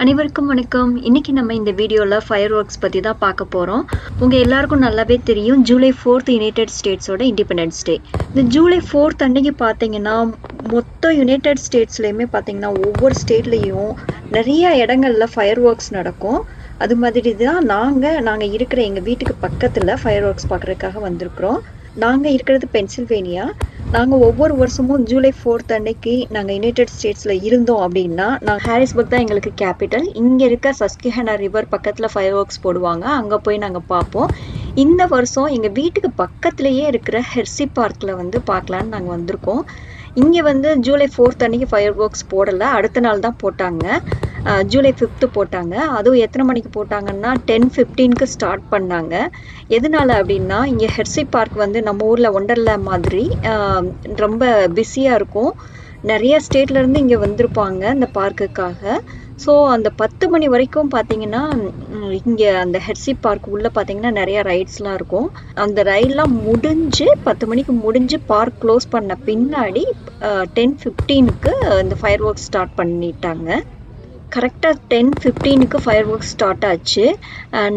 அனைவருக்கும் வணக்கம். இன்னைக்கு நம்ம இந்த வீடியோல ஃபயர் ஒர்க்ஸ் பத்தி தான் பார்க்க போறோம். உங்க எல்லாருக்கும் நல்லாவே தெரியும் ஜூலை 4th யுனைடெட் ஸ்டேட்ஸோட இண்டிபெண்டன்ஸ் டே. இந்த ஜூலை 4th அன்னைக்கு பார்த்தீங்கன்னா மொத்த யுனைடெட் ஸ்டேட்ஸ்லயுமே பார்த்தீங்கன்னா ஒவ்வொரு ஸ்டேட்லயும் நிறைய இடங்கள்ல ஃபயர் ஒர்க்ஸ் நடக்கும். அது மாதிரி தான் நாங்க இருக்கிற எங்க வீட்டுக்கு பக்கத்துல ஃபயர் ஒர்க்ஸ் பார்க்கறதுக்காக வந்திருக்கிறோம். நாங்க இருக்கிறது பென்சில்வேனியா. நாங்க ஒவ்வொரு வருஷமும் ஜூலை 4th அன்னைக்கு நாங்க யுனைடெட் ஸ்டேட்ஸ்ல இருந்தோம் அப்படின்னா ஹாரிஸ்பர்க் தான் எங்களுக்கு கேபிட்டல். இங்க இருக்க சஸ்கிஹனா ரிவர் பக்கத்துல ஃபயர் ஒர்க்ஸ் போடுவாங்க. அங்க போய் நாங்க பார்ப்போம். இந்த வருஷம் எங்க வீட்டுக்கு பக்கத்திலேயே இருக்கிற ஹெர்சி பார்க்ல பார்க்கலான்னு நாங்க வந்திருக்கோம். இங்க ஜூலை 4th அன்னைக்கு ஃபயர் ஒர்க்ஸ் போடல, அடுத்த நாள் தான் போட்டாங்க. ஜூலை 5th போட்டாங்க. அதுவும் எத்தனை மணிக்கு போட்டாங்கன்னா 10:15க்கு ஸ்டார்ட் பண்ணாங்க. எதனால அப்படின்னா இங்கே ஹெர்சி பார்க் நம்ம ஊரில் ஒண்டர்லா மாதிரி ரொம்ப பிஸியாக இருக்கும். நிறைய ஸ்டேட்லேருந்து இங்கே வந்திருப்பாங்க இந்த பார்க்குக்காக. ஸோ அந்த 10 மணி வரைக்கும் பார்த்தீங்கன்னா இங்கே அந்த ஹெர்சி பார்க் உள்ளே பார்த்தீங்கன்னா நிறைய ரைட்ஸ்லாம் இருக்கும். அந்த ரைடெலாம் முடிஞ்சு 10 மணிக்கு முடிஞ்சு பார்க் க்ளோஸ் பண்ண பின்னாடி 10:15க்கு இந்த ஃபயர் ஒர்க்ஸ் ஸ்டார்ட் பண்ணிட்டாங்க. கரெக்டாக 10:15க்கு ஃபயர் ஒர்க்ஸ் ஸ்டார்ட் ஆச்சு.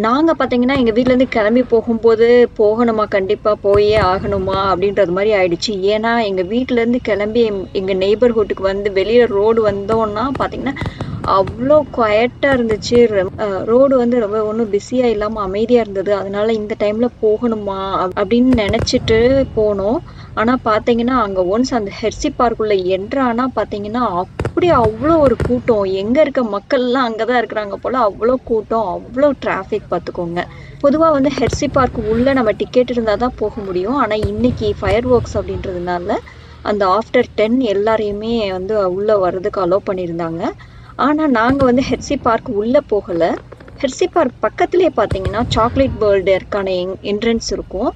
நாங்கள் பார்த்தீங்கன்னா எங்கள் வீட்டிலேருந்து கிளம்பி போகும்போது போகணுமா, கண்டிப்பாக போயே ஆகணுமா அப்படின்றது மாதிரி ஆயிடுச்சு. ஏன்னா எங்கள் வீட்டிலேருந்து கிளம்பி எங்கள் நெய்பர்ஹுட்டுக்கு வெளியில் ரோடு வந்தோன்னா பார்த்தீங்கன்னா அவ்வளோ குவைட்டாக இருந்துச்சு. ரோடு ரொம்ப ஒன்றும் பிஸியாக இல்லாமல் அமைதியாக இருந்தது. அதனால இந்த டைமில் போகணுமா அப்படின்னு நினச்சிட்டு போனோம். ஆனால் பார்த்தீங்கன்னா அங்கே ஒன்ஸ் அந்த ஹெர்சி பார்க்குள்ளே என்ட்ரானா பார்த்தீங்கன்னா அப்படியே அவ்வளோ ஒரு கூட்டம். எங்கே இருக்க மக்கள்லாம் அங்கே தான் இருக்கிறாங்க போல். அவ்வளோ கூட்டம், அவ்வளோ டிராஃபிக் பார்த்துக்கோங்க. பொதுவாக ஹெர்சி பார்க் உள்ளே நம்ம டிக்கெட் இருந்தால் தான் போக முடியும். ஆனால் இன்னைக்கு ஃபயர் ஒர்க்ஸ் அப்படின்றதுனால அந்த ஆஃப்டர் 10 எல்லாரையுமே உள்ளே வர்றதுக்கு அலோவ் பண்ணியிருந்தாங்க. ஆனால் நாங்கள் ஹெர்சி பார்க் உள்ளே போகலை. ஹெர்சி பார்க் பக்கத்துலேயே பார்த்தீங்கன்னா சாக்லேட் வேர்ல்டுக்கான என்ட்ரன்ஸ் இருக்கும்.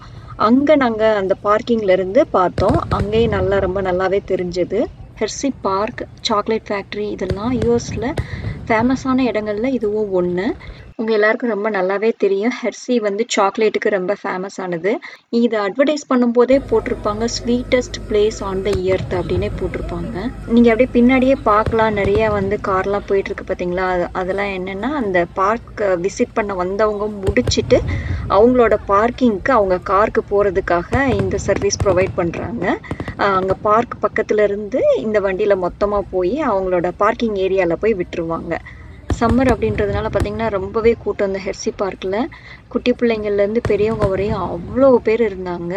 அங்கே நாங்கள் அந்த பார்க்கிங்லேருந்து பார்த்தோம். அங்கேயும் ரொம்ப நல்லாவே தெரிஞ்சது. ஹெர்சி பார்க், சாக்லேட் ஃபேக்ட்ரி இதெல்லாம் யூஎஸில் ஃபேமஸான இடங்கள்ல இதுவும் ஒன்று. உங்கள் எல்லாருக்கும் ரொம்ப நல்லாவே தெரியும் ஹெர்சி சாக்லேட்டுக்கு ரொம்ப ஃபேமஸானது. இதை அட்வர்டைஸ் பண்ணும்போதே போட்டிருப்பாங்க sweetest place on the earth அப்படின்னே போட்டிருப்பாங்க. நீங்கள் அப்படியே பின்னாடியே பார்க்கலாம், நிறைய கார்லாம் போயிட்டுருக்கு பார்த்தீங்களா. அதெல்லாம் என்னென்னா அந்த பார்க் விசிட் பண்ண வந்தவங்க முடிச்சுட்டு அவங்களோட பார்க்கிங்க்கு அவங்க காருக்கு போகிறதுக்காக இந்த சர்வீஸ் ப்ரொவைட் பண்ணுறாங்க. அங்கே பார்க் பக்கத்துல இருந்து இந்த வண்டியில் மொத்தமாக போய் அவங்களோட பார்க்கிங் ஏரியாவில் போய் விட்டுருவாங்க. சம்மர் அப்படின்றதுனால பார்த்தீங்கன்னா ரொம்பவே கூட்டம் இந்த ஹெர்சி பார்க்கில். குட்டி பிள்ளைங்கள்லேருந்து பெரியவங்க வரையும் அவ்வளோ பேர் இருந்தாங்க.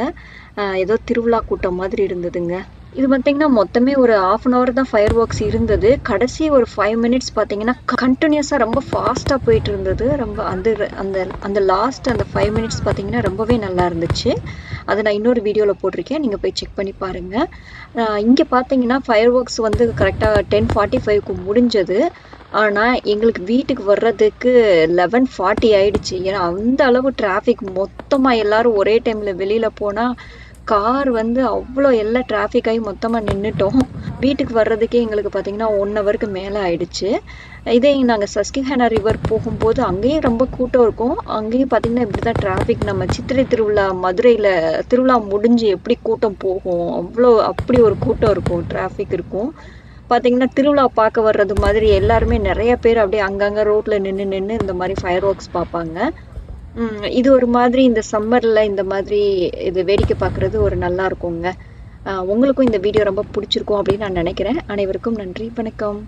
ஏதோ திருவிழா கூட்டம் மாதிரி இருந்ததுங்க. இது பார்த்தீங்கன்னா மொத்தமே ஒரு 1/2 hour தான் ஃபயர் ஒர்க்ஸ் இருந்தது. கடைசி ஒரு 5 minutes பார்த்தீங்கன்னா கண்டினியூஸாக ரொம்ப ஃபாஸ்ட்டாக போயிட்டு இருந்தது. ரொம்ப அந்த லாஸ்ட் அந்த 5 minutes பார்த்தீங்கன்னா ரொம்பவே நல்லா இருந்துச்சு. அதை நான் இன்னொரு வீடியோவில் போட்டிருக்கேன், நீங்கள் போய் செக் பண்ணி பாருங்கள். இங்கே பார்த்தீங்கன்னா ஃபயர் ஒர்க்ஸ் கரெக்டாக 10:45க்கு முடிஞ்சது. ஆனால் எங்களுக்கு வீட்டுக்கு வர்றதுக்கு 11:40 ஆயிடுச்சு. ஏன்னா அந்த அளவு டிராஃபிக். மொத்தமாக எல்லாரும் ஒரே டைமில் வெளியில் போனால் கார் அவ்வளோ எல்லாம் டிராஃபிக் ஆகி மொத்தமாக நின்றுட்டோம். வீட்டுக்கு வர்றதுக்கே எங்களுக்கு பார்த்தீங்கன்னா 1 hourக்கு மேலே ஆயிடுச்சு. இதே நாங்கள் சஸ்கிஹனா ரிவர் போகும்போது அங்கேயும் ரொம்ப கூட்டம் இருக்கும். அங்கேயும் பார்த்தீங்கன்னா இப்படி தான் டிராஃபிக். நம்ம சித்திரை திருவிழா மதுரையில் திருவிழா முடிஞ்சு எப்படி கூட்டம் போகும், அப்படி ஒரு கூட்டம் இருக்கும், டிராஃபிக் இருக்கும். பார்த்தீங்கன்னா திருவிழா பார்க்க வர்றது மாதிரி எல்லாருமே நிறைய பேர் அப்படியே அங்கங்கே ரோட்டில் நின்று இந்த மாதிரி ஃபயர் ஒர்க்ஸ் பார்ப்பாங்க. இது ஒரு மாதிரி இந்த சம்மரில் இந்த மாதிரி இது வேடிக்கை பார்க்குறது ஒரு நல்லா இருக்குங்க. உங்களுக்கும் இந்த வீடியோ ரொம்ப பிடிச்சிருக்கும் அப்படின்னு நான் நினைக்கிறேன். அனைவருக்கும் நன்றி, வணக்கம்.